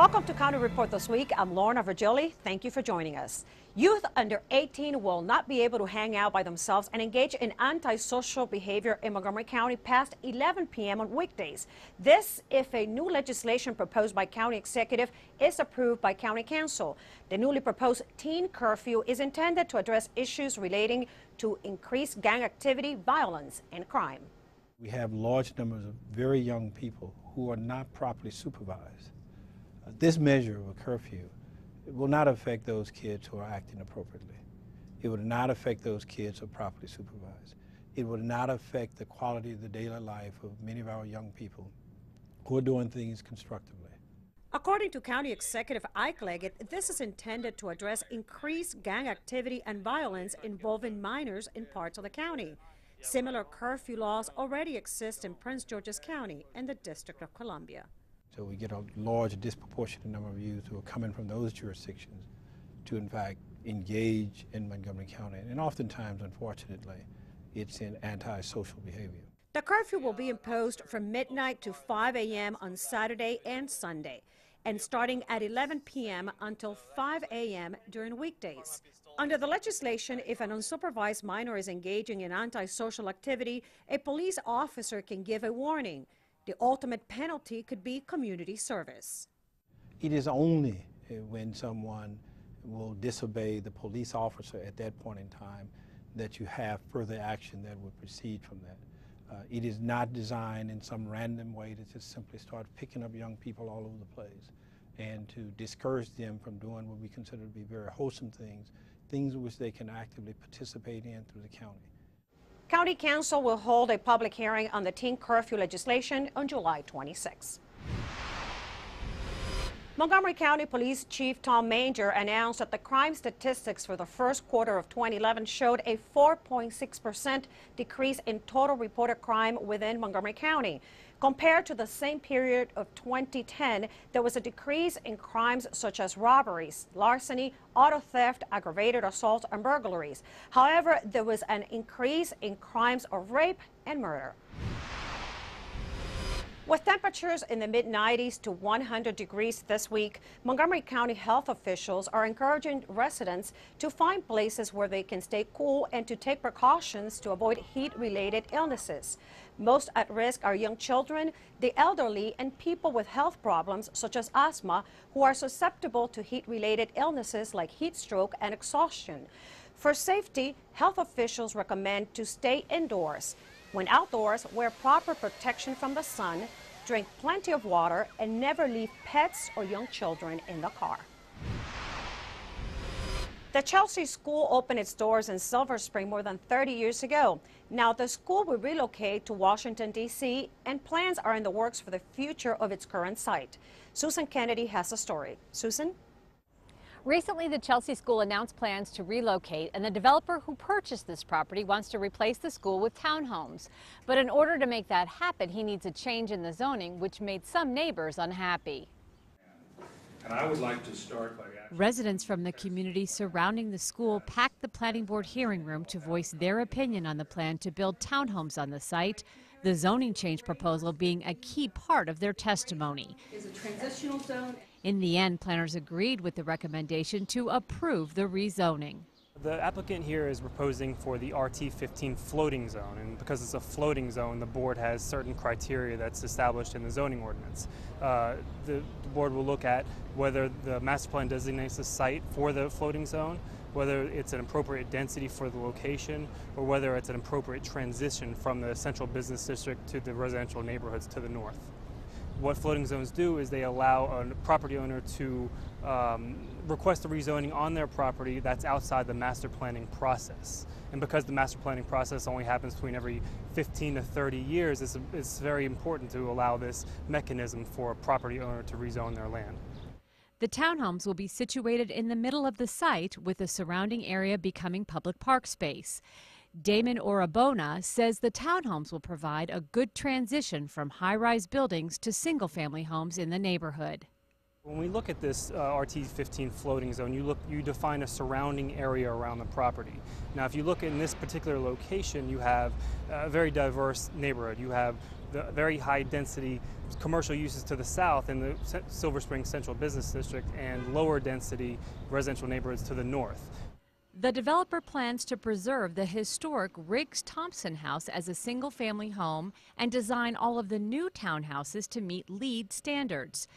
Welcome to County Report this week. I'm Lorna Virgili. Thank you for joining us. Youth under 18 will not be able to hang out by themselves and engage in antisocial behavior in Montgomery County past 11 p.m. on weekdays. This if a new legislation proposed by County Executive is approved by County Council. The newly proposed teen curfew is intended to address issues relating to increased gang activity, violence, and crime. We have large numbers of very young people who are not properly supervised. This measure of a curfew will not affect those kids who are acting appropriately. It will not affect those kids who are properly supervised. It will not affect the quality of the daily life of many of our young people who are doing things constructively. According to County Executive Ike Leggett, this is intended to address increased gang activity and violence involving minors in parts of the county. Similar curfew laws already exist in Prince George's County and the District of Columbia. So we get a large, disproportionate number of youth who are coming from those jurisdictions to, in fact, engage in Montgomery County. And oftentimes, unfortunately, it's in antisocial behavior. The curfew will be imposed from midnight to 5 a.m. on Saturday and Sunday, and starting at 11 p.m. until 5 a.m. during weekdays. Under the legislation, if an unsupervised minor is engaging in antisocial activity, a police officer can give a warning. The ultimate penalty could be community service. It is only when someone will disobey the police officer at that point in time that you have further action that would proceed from that. It is not designed in some random way to just simply start picking up young people all over the place and to discourage them from doing what we consider to be very wholesome things, things which they can actively participate in through the county. County Council will hold a public hearing on the teen curfew legislation on July 26. Montgomery County Police Chief Tom Manger announced that the crime statistics for the first quarter of 2011 showed a 4.6% decrease in total reported crime within Montgomery County. Compared to the same period of 2010, there was a decrease in crimes such as robberies, larceny, auto theft, aggravated assault, and burglaries. However, there was an increase in crimes of rape and murder. With temperatures in the mid-90s to 100 degrees this week, Montgomery County health officials are encouraging residents to find places where they can stay cool and to take precautions to avoid heat-related illnesses. Most at risk are young children, the elderly, and people with health problems such as asthma who are susceptible to heat-related illnesses like heat stroke and exhaustion. For safety, health officials recommend to stay indoors. When outdoors, wear proper protection from the sun, drink plenty of water, and never leave pets or young children in the car. The Chelsea School opened its doors in Silver Spring more than 30 years ago. Now the school will relocate to Washington, D.C., and plans are in the works for the future of its current site. Susan Kennedy has a story. Susan? Recently, the Chelsea School announced plans to relocate, and the developer who purchased this property wants to replace the school with townhomes. But in order to make that happen, he needs a change in the zoning, which made some neighbors unhappy. And I would like to start by Residents from the community surrounding the school packed the planning board hearing room to voice their opinion on the plan to build townhomes on the site, the zoning change proposal being a key part of their testimony. Is a transitional zone. In the end, planners agreed with the recommendation to approve the rezoning. The applicant here is proposing for the RT15 floating zone, and because it's a floating zone, the board has certain criteria that's established in the zoning ordinance. The board will look at whether the master plan designates a site for the floating zone, whether it's an appropriate density for the location, or whether it's an appropriate transition from the central business district to the residential neighborhoods to the north. What floating zones do is they allow a property owner to request a rezoning on their property that's outside the master planning process. And because the master planning process only happens between every 15 to 30 years, it's very important to allow this mechanism for a property owner to rezone their land. The townhomes will be situated in the middle of the site, with the surrounding area becoming public park space. Damon Orabona says the townhomes will provide a good transition from high-rise buildings to single-family homes in the neighborhood. When we look at this RT15 floating zone, you define a surrounding area around the property. Now, if you look in this particular location, you have a very diverse neighborhood. You have the very high density commercial uses to the south in the Silver Spring Central Business District and lower density residential neighborhoods to the north. The developer plans to preserve the historic Riggs-Thompson house as a single-family home and design all of the new townhouses to meet LEED standards.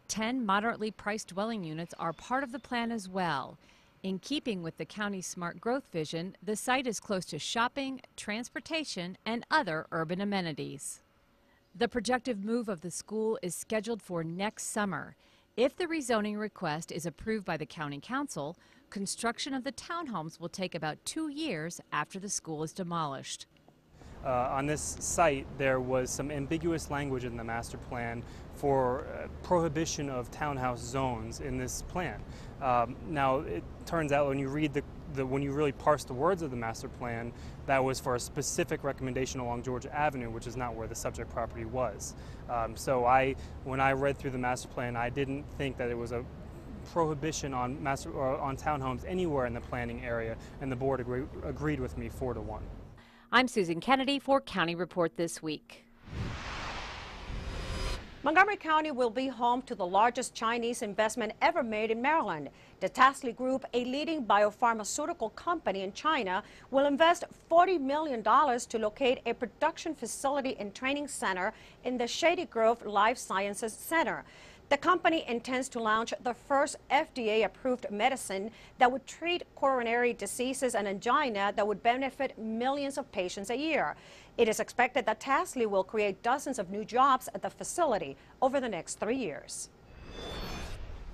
10 moderately priced dwelling units are part of the plan as well. In keeping with the county's smart growth vision, the site is close to shopping, transportation, and other urban amenities. The projected move of the school is scheduled for next summer. If the rezoning request is approved by the County Council, construction of the townhomes will take about 2 years after the school is demolished. On this site, there was some ambiguous language in the master plan for prohibition of townhouse zones in this plan. Now, it turns out when you read when you really parse the words of the master plan, that was for a specific recommendation along Georgia Avenue, which is not where the subject property was. So when I read through the master plan, I didn't think that it was a prohibition on townhomes anywhere in the planning area, and the board agreed with me 4-1. I'm Susan Kennedy for County Report This Week. Montgomery County will be home to the largest Chinese investment ever made in Maryland. The Tasly Group, a leading biopharmaceutical company in China, will invest $40 million to locate a production facility and training center in the Shady Grove Life Sciences Center. The company intends to launch the first FDA-approved medicine that would treat coronary diseases and angina that would benefit millions of patients a year. It is expected that Tasly will create dozens of new jobs at the facility over the next 3 years.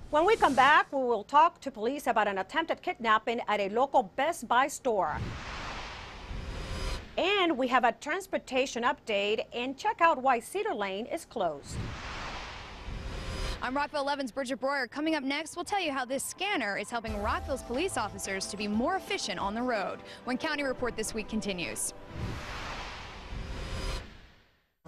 When we come back, we will talk to police about an attempted kidnapping at a local Best Buy store. And we have a transportation update, and check out why Cedar Lane is closed. I'm Rockville 11's Bridget Breuer. Coming up next, we'll tell you how this scanner is helping Rockville's police officers to be more efficient on the road. When County Report This Week continues.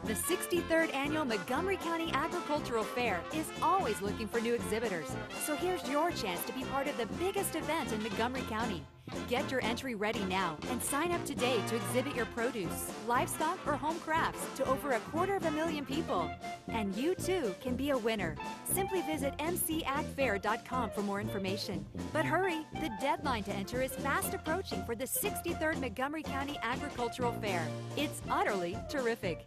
The 63rd Annual Montgomery County Agricultural Fair is always looking for new exhibitors. So here's your chance to be part of the biggest event in Montgomery County. Get your entry ready now and sign up today to exhibit your produce, livestock, or home crafts to over 250,000 people. And you too can be a winner. Simply visit mcagfair.com for more information. But hurry, the deadline to enter is fast approaching for the 63rd Montgomery County Agricultural Fair. It's utterly terrific.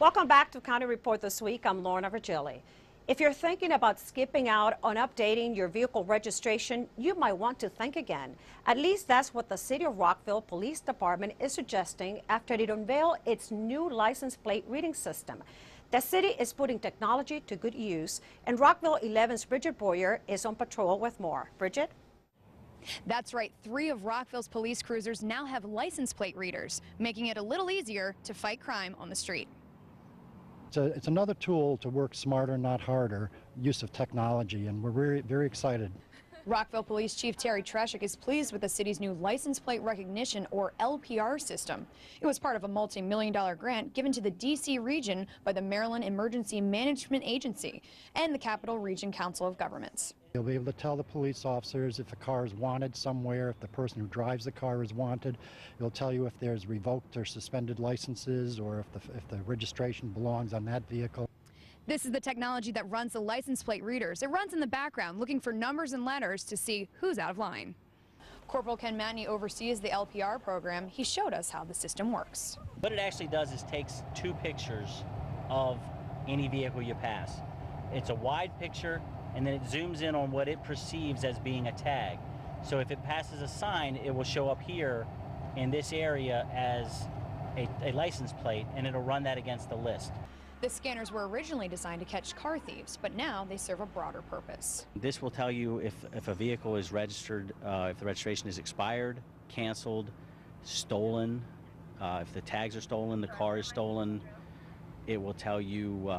Welcome back to County Report This Week. I'm Lorna Virgili. If you're thinking about skipping out on updating your vehicle registration, you might want to think again. At least that's what the City of Rockville Police Department is suggesting after it unveiled its new license plate reading system. The city is putting technology to good use, and Rockville 11's Bridget Breuer is on patrol with more. Bridget? That's right. 3 of Rockville's police cruisers now have license plate readers, making it a little easier to fight crime on the street. It's another tool to work smarter, not harder, use of technology, and we're very, very excited. Rockville Police Chief Terry Treshik is pleased with the city's new license plate recognition, or LPR, system. It was part of a multi-million-dollar grant given to the D.C. region by the Maryland Emergency Management Agency and the Capital Region Council of Governments. You'll be able to tell the police officers if a car is wanted somewhere, if the person who drives the car is wanted. It'll tell you if there's revoked or suspended licenses or if the registration belongs on that vehicle. This is the technology that runs the license plate readers. It runs in the background, looking for numbers and letters to see who's out of line. Corporal Ken Matney oversees the LPR program. He showed us how the system works. What it actually does is takes 2 pictures of any vehicle you pass. It's a wide picture, and then it zooms in on what it perceives as being a tag. So if it passes a sign, it will show up here in this area as a license plate, and it'll run that against the list. The scanners were originally designed to catch car thieves, but now they serve a broader purpose. This will tell you if a vehicle is registered, if the registration is expired, canceled, stolen, if the tags are stolen, the car is stolen. It will tell you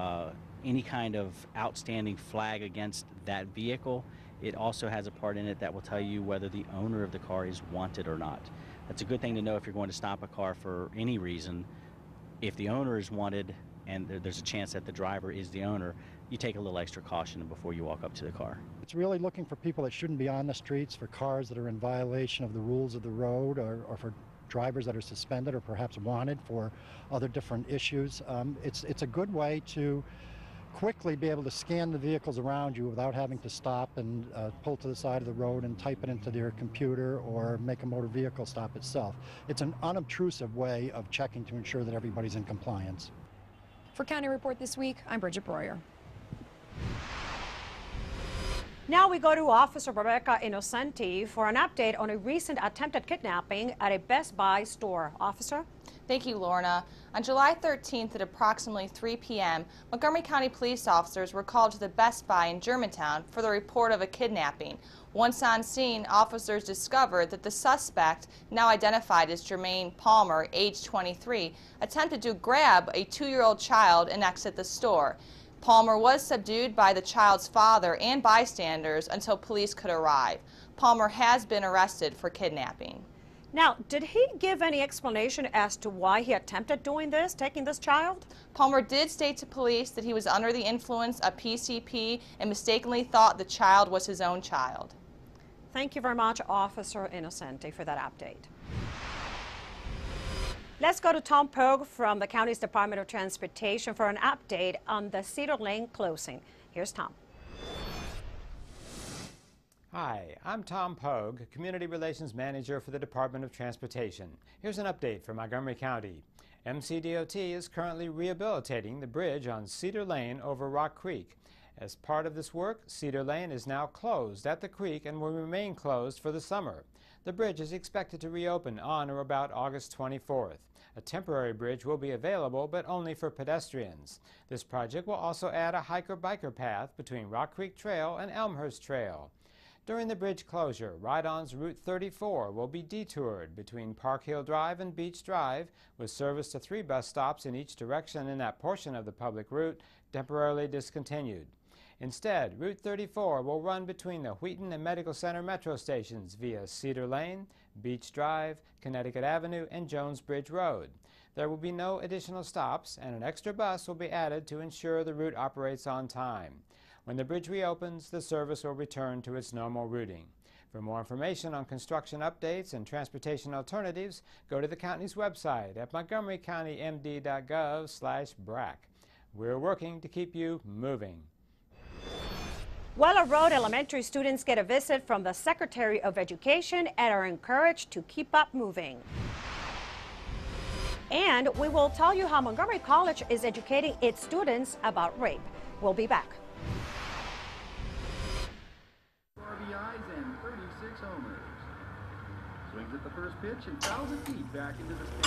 any kind of outstanding flag against that vehicle. It also has a part in it that will tell you whether the owner of the car is wanted or not. That's a good thing to know if you're going to stop a car for any reason. If the owner is wanted and there's a chance that the driver is the owner, you take a little extra caution before you walk up to the car. It's really looking for people that shouldn't be on the streets, for cars that are in violation of the rules of the road, or for drivers that are suspended or perhaps wanted for other different issues. It's a good way to quickly be able to scan the vehicles around you without having to stop and pull to the side of the road and type it into their computer or make a motor vehicle stop itself. It's an unobtrusive way of checking to ensure that everybody's in compliance. For County Report this week, I'm Bridget Breuer. Now we go to Officer Rebecca Innocenti for an update on a recent attempted kidnapping at a Best Buy store. Officer? Thank you, Lorna. On July 13th at approximately 3 p.m., Montgomery County police officers were called to the Best Buy in Germantown for the report of a kidnapping. Once on scene, officers discovered that the suspect, now identified as Jermaine Palmer, age 23, attempted to grab a 2-year-old child and exit the store. Palmer was subdued by the child's father and bystanders until police could arrive. Palmer has been arrested for kidnapping. Now, did he give any explanation as to why he attempted doing this, taking this child? Palmer did state to police that he was under the influence of PCP and mistakenly thought the child was his own child. Thank you very much, Officer Innocenti, for that update. Let's go to Tom Pogue from the county's Department of Transportation for an update on the Cedar Lane closing. Here's Tom. Hi, I'm Tom Pogue, Community Relations Manager for the Department of Transportation. Here's an update from Montgomery County. MCDOT is currently rehabilitating the bridge on Cedar Lane over Rock Creek. As part of this work, Cedar Lane is now closed at the creek and will remain closed for the summer. The bridge is expected to reopen on or about August 24th. A temporary bridge will be available, but only for pedestrians. This project will also add a hiker-biker path between Rock Creek Trail and Elmhurst Trail. During the bridge closure, Ride-On's Route 34 will be detoured between Park Hill Drive and Beach Drive, with service to 3 bus stops in each direction in that portion of the public route temporarily discontinued. Instead, Route 34 will run between the Wheaton and Medical Center metro stations via Cedar Lane, Beach Drive, Connecticut Avenue, and Jones Bridge Road. There will be no additional stops, and an extra bus will be added to ensure the route operates on time. When the bridge reopens, the service will return to its normal routing. For more information on construction updates and transportation alternatives, go to the county's website at montgomerycountymd.gov/BRAC. We're working to keep you moving. Weller Road Elementary students get a visit from the Secretary of Education and are encouraged to keep up moving. And we will tell you how Montgomery College is educating its students about rape. We'll be back. RBIs and 36 homers. Swings at the first pitch and fouls it deep back into the stands.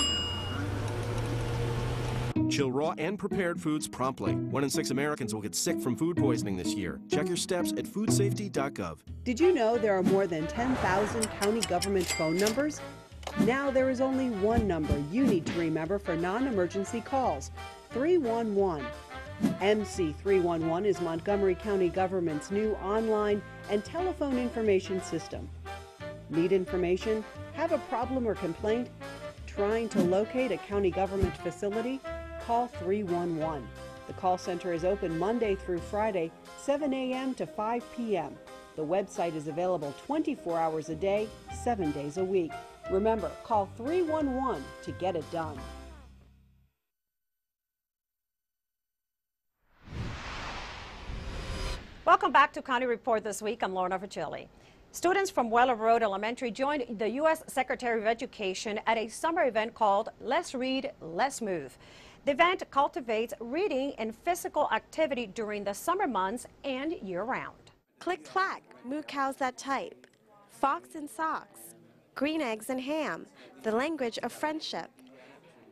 Chill raw and prepared foods promptly. 1 in 6 Americans will get sick from food poisoning this year. Check your steps at foodsafety.gov. Did you know there are more than 10,000 county government phone numbers? Now there is only one number you need to remember for non-emergency calls: 311. MC 311 is Montgomery County government's new online and telephone information system. Need information? Have a problem or complaint? Trying to locate a county government facility? Call 311. The call center is open Monday through Friday, 7 a.m. to 5 p.m. The website is available 24 hours a day, 7 days a week. Remember, call 311 to get it done. Welcome back to County Report this week. I'm Lorna Verchilli. Students from Weller Road Elementary joined the U.S. Secretary of Education at a summer event called Let's Read, Let's Move. The event cultivates reading and physical activity during the summer months and year-round. Click clack, moo cows that type. Fox and socks. Green eggs and ham. The language of friendship.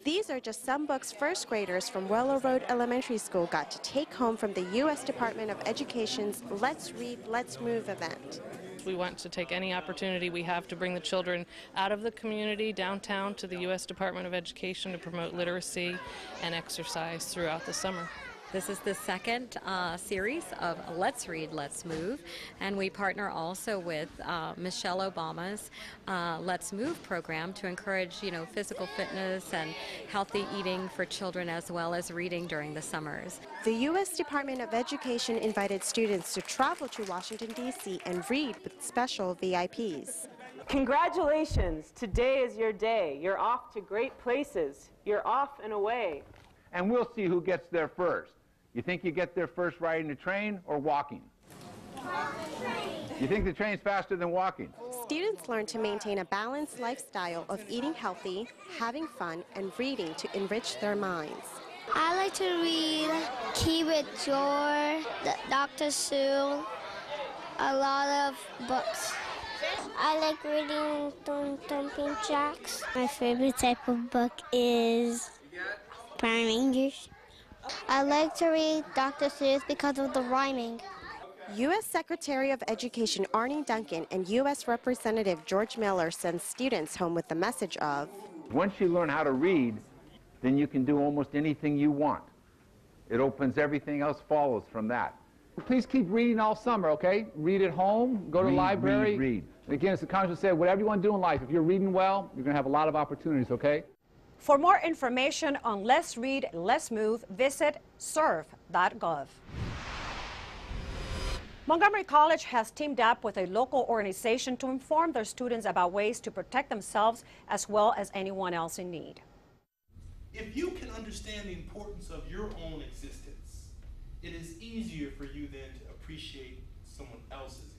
These are just some books first graders from Weller Road Elementary School got to take home from the U.S. Department of Education's Let's Read, Let's Move event. We want to take any opportunity we have to bring the children out of the community downtown to the U.S. Department of Education to promote literacy and exercise throughout the summer. This is the second series of Let's Read, Let's Move, and we partner also with Michelle Obama's Let's Move program to encourage, physical fitness and healthy eating for children as well as reading during the summers. The U.S. Department of Education invited students to travel to Washington, D.C. and read with special VIPs. Congratulations! Today is your day. You're off to great places. You're off and away. And we'll see who gets there first. You think you get there first riding the train or walking? You think the train's faster than walking? Students learn to maintain a balanced lifestyle of eating healthy, having fun, and reading to enrich their minds. I like to read Key with Joy, Dr. Sue, a lot of books. I like reading Thumping Jacks. My favorite type of book is Power Rangers. I like to read Dr. Seuss because of the rhyming. U.S. Secretary of Education Arne Duncan and U.S. Representative George Miller send students home with the message of, once you learn how to read, then you can do almost anything you want. It opens, everything else follows from that. Please keep reading all summer, okay? Read at home, go to the library. Read. And again, as the Congressman said, whatever you want to do in life, if you're reading well, you're going to have a lot of opportunities, okay? For more information on Let's Read, Let's Move, visit serve.gov. Montgomery College has teamed up with a local organization to inform their students about ways to protect themselves as well as anyone else in need. If you can understand the importance of your own existence, it is easier for you then to appreciate someone else's existence.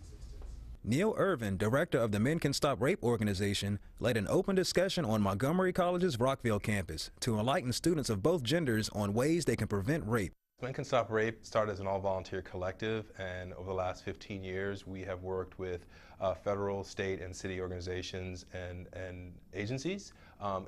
Neil Irvin, director of the Men Can Stop Rape organization, led an open discussion on Montgomery College's Rockville campus to enlighten students of both genders on ways they can prevent rape. Men Can Stop Rape started as an all-volunteer collective, and over the last 15 years we have worked with federal, state, and city organizations and agencies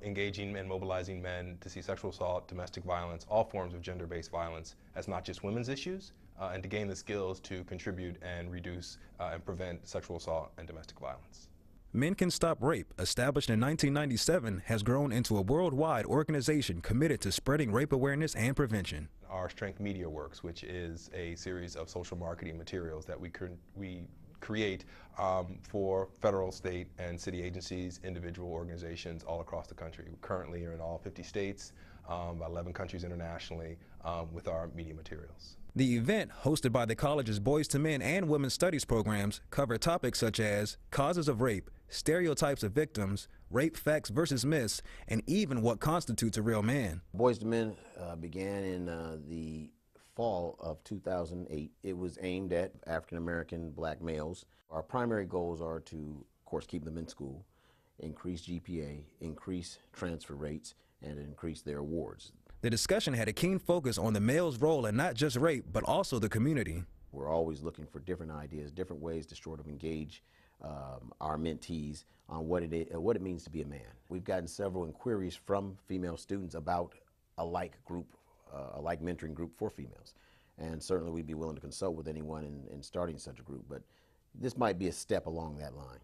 engaging and mobilizing men to see sexual assault, domestic violence, all forms of gender-based violence as not just women's issues, and to gain the skills to contribute and reduce and prevent sexual assault and domestic violence. Men Can Stop Rape, established in 1997, has grown into a worldwide organization committed to spreading rape awareness and prevention. Our Strength Media Works, which is a series of social marketing materials that we create for federal, state, and city agencies, individual organizations all across the country. We currently are in all 50 states, 11 countries internationally with our media materials. The event, hosted by the college's Boys to Men and Women's Studies programs, covered topics such as causes of rape, stereotypes of victims, rape facts versus myths, and even what constitutes a real man. Boys to Men began in the fall of 2008. It was aimed at African-American black males. Our primary goals are to, of course, keep them in school, increase GPA, increase transfer rates, and increase their awards. The discussion had a keen focus on the male's role in not just rape, but also the community. We're always looking for different ideas, different ways to sort of engage our mentees on what it means to be a man. We've gotten several inquiries from female students about a like group, a like mentoring group for females. And certainly we'd be willing to consult with anyone in starting such a group, but this might be a step along that line.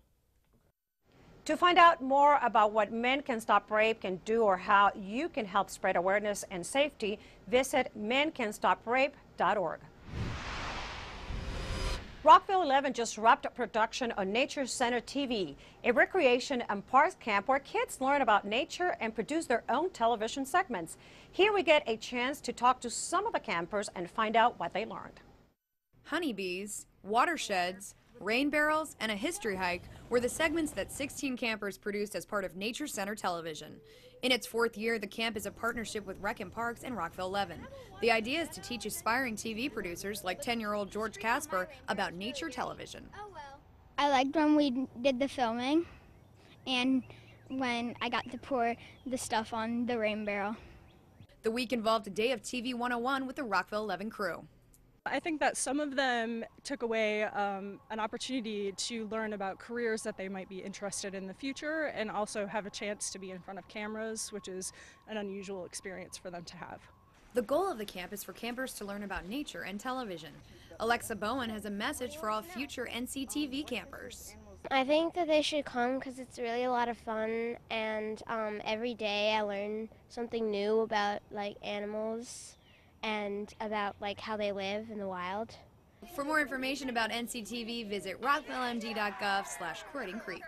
To find out more about what Men Can Stop Rape can do or how you can help spread awareness and safety, visit mencanstoprape.org. Rockville 11 just wrapped up production on Nature Center TV, a recreation and parks camp where kids learn about nature and produce their own television segments. Here we get a chance to talk to some of the campers and find out what they learned. Honeybees, watersheds, rain barrels, and a history hike were the segments that 16 campers produced as part of Nature Center Television. In its 4th year, the camp is a partnership with Rec and Parks and Rockville 11. The idea is to teach aspiring TV producers like 10-year-old George Casper about nature television. I liked when we did the filming and when I got to pour the stuff on the rain barrel. The week involved a day of TV 101 with the Rockville 11 crew. I think that some of them took away an opportunity to learn about careers that they might be interested in the future and also have a chance to be in front of cameras, which is an unusual experience for them to have. The goal of the camp is for campers to learn about nature and television. Alexa Bowen has a message for all future NCTV campers. I think that they should come because it's really a lot of fun, and every day I learn something new about like animals and about like how they live in the wild. For more information about NCTV, visit rockvillemd.gov/Croydon Creek.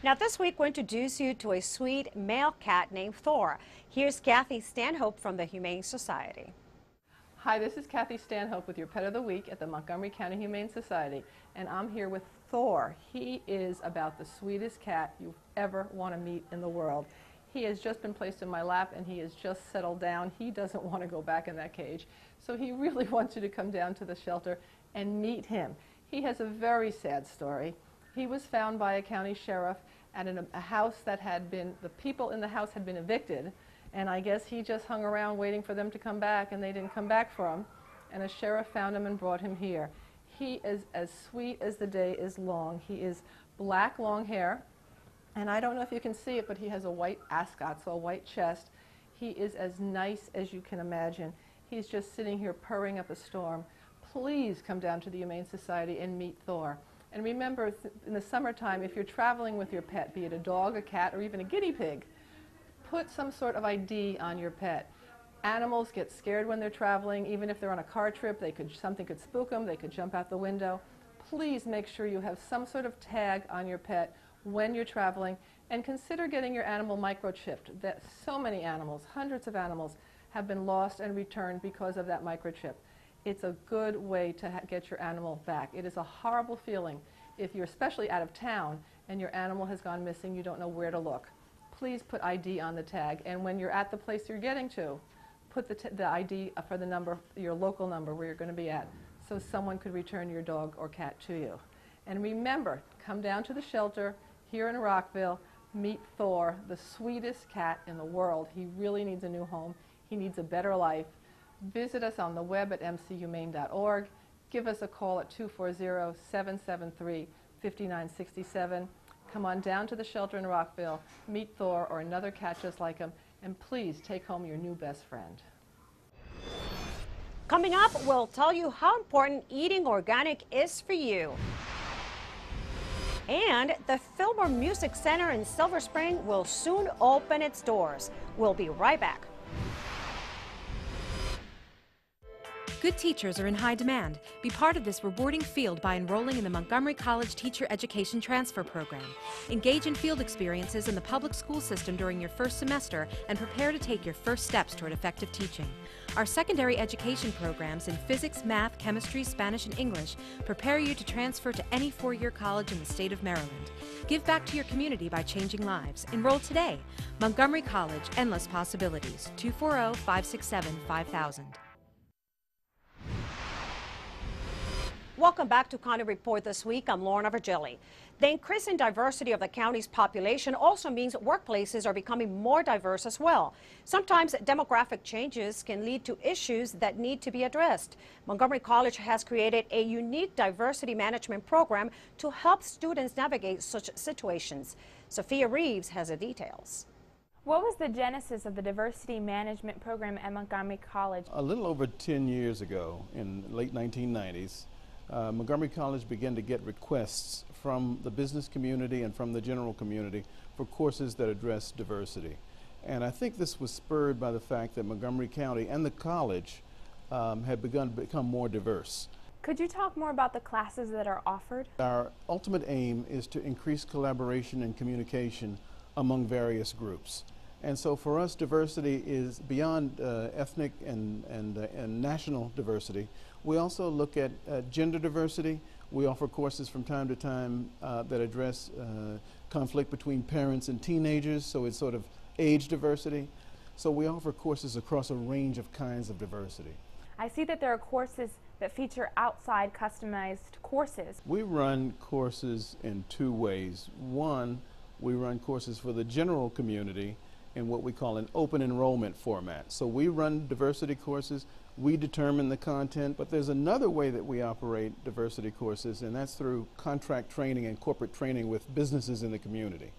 Now this week we'll introduce you to a sweet male cat named Thor. Here's Kathy Stanhope from the Humane Society. Hi, this is Kathy Stanhope with your Pet of the Week at the Montgomery County Humane Society, and I'm here with Thor. He is about the sweetest cat you ever want to meet in the world. He has just been placed in my lap and he has just settled down. He doesn't want to go back in that cage, so he really wants you to come down to the shelter and meet him. He has a very sad story. He was found by a county sheriff at a house that had been, the people in the house had been evicted, and I guess he just hung around waiting for them to come back, and they didn't come back for him, and a sheriff found him and brought him here. He is as sweet as the day is long. He is black, long hair, and I don't know if you can see it, but he has a white ascot, so a white chest. He is as nice as you can imagine. He's just sitting here purring up a storm. Please come down to the Humane Society and meet Thor. And remember, in the summertime, if you're traveling with your pet, be it a dog, a cat, or even a guinea pig, put some sort of ID on your pet. Animals get scared when they're traveling. Even if they're on a car trip, something could spook them, they could jump out the window. Please make sure you have some sort of tag on your pet when you're traveling, and consider getting your animal microchipped. That so many animals, hundreds of animals, have been lost and returned because of that microchip. It's a good way to get your animal back. It is a horrible feeling if you're especially out of town and your animal has gone missing, you don't know where to look. Please put ID on the tag, and when you're at the place you're getting to, put the ID for the number, your local number where you're going to be at, so someone could return your dog or cat to you. And remember, come down to the shelter here in Rockville, meet Thor, the sweetest cat in the world. He really needs a new home. He needs a better life. Visit us on the web at mchumane.org. Give us a call at 240-773-5967. Come on down to the shelter in Rockville, meet Thor or another cat just like him, and please take home your new best friend. Coming up, we'll tell you how important eating organic is for you. And the Fillmore Music Center in Silver Spring will soon open its doors. We'll be right back. Good teachers are in high demand. Be part of this rewarding field by enrolling in the Montgomery College Teacher Education Transfer Program. Engage in field experiences in the public school system during your first semester and prepare to take your first steps toward effective teaching. Our secondary education programs in physics, math, chemistry, Spanish, and English prepare you to transfer to any four-year college in the state of Maryland. Give back to your community by changing lives. Enroll today. Montgomery College, endless possibilities. 240-567-5000. Welcome back to County Report this week. I'm Lorna Virgili. The increasing diversity of the county's population also means workplaces are becoming more diverse as well. Sometimes demographic changes can lead to issues that need to be addressed. Montgomery College has created a unique diversity management program to help students navigate such situations. Sophia Reeves has the details. What was the genesis of the diversity management program at Montgomery College? A little over 10 years ago, in the late 1990s, Montgomery College began to get requests from the business community and from the general community for courses that address diversity. And I think this was spurred by the fact that Montgomery County and the college had begun to become more diverse. Could you talk more about the classes that are offered? Our ultimate aim is to increase collaboration and communication among various groups. And so for us, diversity is beyond ethnic and national diversity. We also look at gender diversity. We offer courses from time to time that address conflict between parents and teenagers, so it's sort of age diversity. So we offer courses across a range of kinds of diversity. I see that there are courses that feature outside customized courses. We run courses in two ways. One, we run courses for the general community in what we call an open enrollment format. So we run diversity courses, we determine the content, but there's another way that we operate diversity courses, and that's through contract training and corporate training with businesses in the community.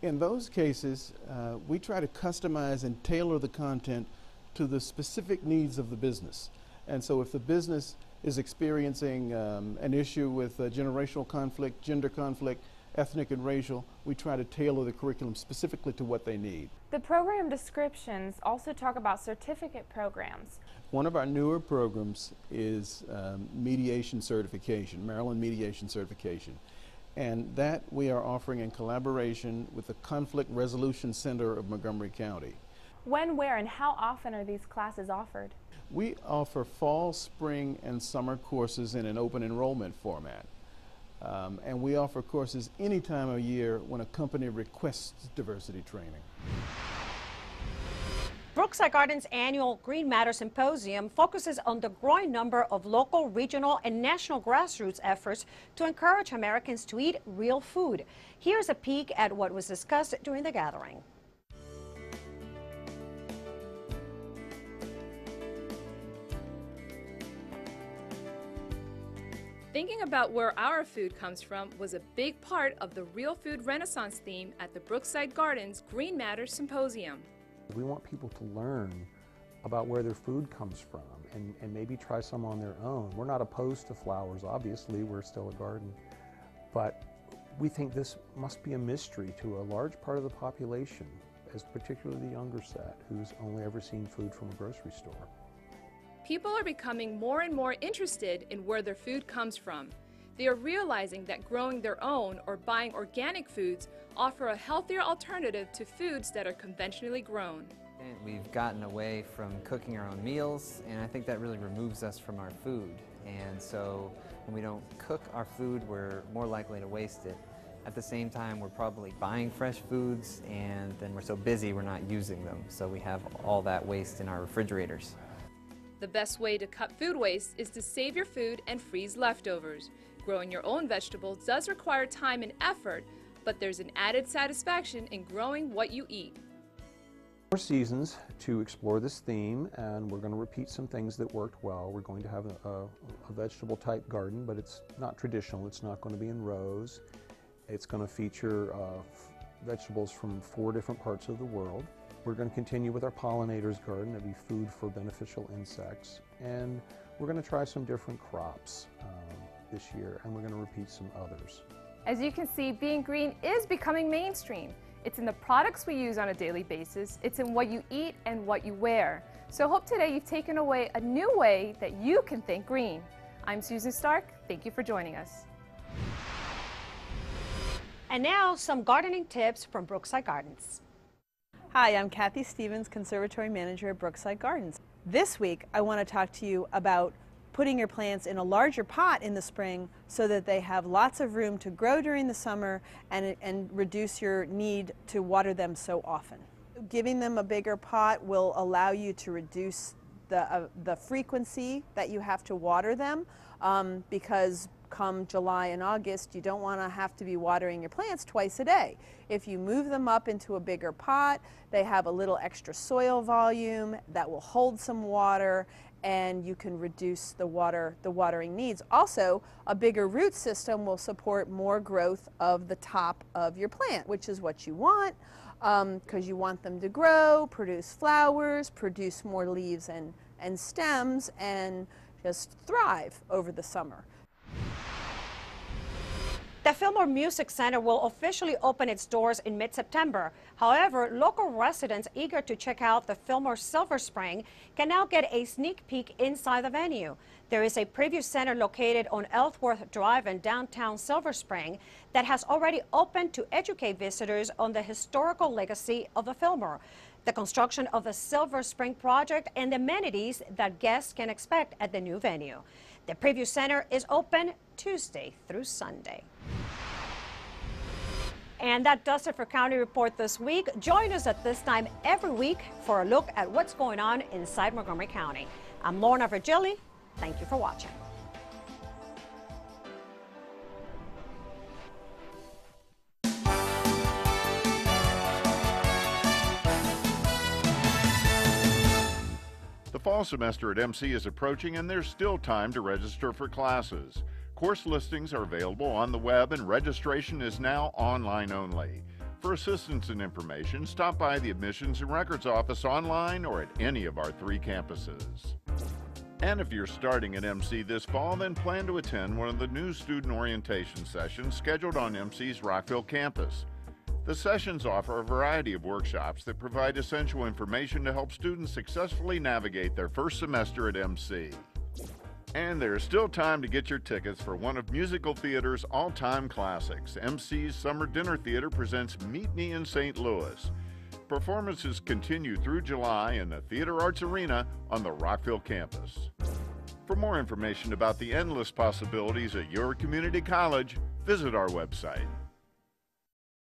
In those cases, we try to customize and tailor the content to the specific needs of the business. And so if the business is experiencing an issue with generational conflict, gender conflict, ethnic and racial, we try to tailor the curriculum specifically to what they need. The program descriptions also talk about certificate programs. One of our newer programs is mediation certification, Maryland Mediation Certification. And that we are offering in collaboration with the Conflict Resolution Center of Montgomery County. When, where, and how often are these classes offered? We offer fall, spring, and summer courses in an open enrollment format. And we offer courses any time of year when a company requests diversity training. Brookside Gardens' annual Green Matter Symposium focuses on the growing number of local, regional, and national grassroots efforts to encourage Americans to eat real food. Here's a peek at what was discussed during the gathering. Thinking about where our food comes from was a big part of the Real Food Renaissance theme at the Brookside Gardens Green Matter Symposium. We want people to learn about where their food comes from and maybe try some on their own. We're not opposed to flowers, obviously, we're still a garden, but we think this must be a mystery to a large part of the population, as particularly the younger set who's only ever seen food from a grocery store. People are becoming more and more interested in where their food comes from. They are realizing that growing their own or buying organic foods offer a healthier alternative to foods that are conventionally grown. We've gotten away from cooking our own meals, and I think that really removes us from our food. And so when we don't cook our food, we're more likely to waste it. At the same time, we're probably buying fresh foods, and then we're so busy we're not using them. So we have all that waste in our refrigerators. The best way to cut food waste is to save your food and freeze leftovers. Growing your own vegetables does require time and effort, but there's an added satisfaction in growing what you eat. 4 seasons to explore this theme, and we're going to repeat some things that worked well. We're going to have a vegetable type garden, but it's not traditional. It's not going to be in rows. It's going to feature vegetables from 4 different parts of the world. We're going to continue with our pollinators garden. That'll be food for beneficial insects. And we're going to try some different crops this year, and we're going to repeat some others. As you can see, being green is becoming mainstream. It's in the products we use on a daily basis, it's in what you eat and what you wear. So I hope today you've taken away a new way that you can think green. I'm Susan Stark, thank you for joining us. And now some gardening tips from Brookside Gardens. Hi, I'm Kathy Stevens, Conservatory Manager at Brookside Gardens. This week I want to talk to you about putting your plants in a larger pot in the spring so that they have lots of room to grow during the summer and reduce your need to water them so often. Giving them a bigger pot will allow you to reduce the frequency that you have to water them because come July and August you don't want to have to be watering your plants twice a day. If you move them up into a bigger pot, they have a little extra soil volume that will hold some water, and you can reduce the watering needs. Also, a bigger root system will support more growth of the top of your plant, which is what you want because you want them to grow, produce flowers, produce more leaves and stems, and just thrive over the summer. The Fillmore Music Center will officially open its doors in mid-September. However, local residents eager to check out the Fillmore Silver Spring can now get a sneak peek inside the venue. There is a preview center located on Ellsworth Drive in downtown Silver Spring that has already opened to educate visitors on the historical legacy of the Fillmore, the construction of the Silver Spring project, and the amenities that guests can expect at the new venue. The preview center is open Tuesday through Sunday. And that does it for County Report this week. Join us at this time every week for a look at what's going on inside Montgomery County. I'm Lorna Virgili. Thank you for watching. The fall semester at MC is approaching, and there's still time to register for classes. Course listings are available on the web, and registration is now online only. For assistance and information, stop by the Admissions and Records Office online or at any of our 3 campuses. And if you're starting at MC this fall, then plan to attend one of the new student orientation sessions scheduled on MC's Rockville campus. The sessions offer a variety of workshops that provide essential information to help students successfully navigate their first semester at MC. And there's still time to get your tickets for one of musical theater's all-time classics. MC's Summer Dinner Theater presents Meet Me in St. Louis. Performances continue through July in the Theater Arts Arena on the Rockville campus. For more information about the endless possibilities at your community college, visit our website.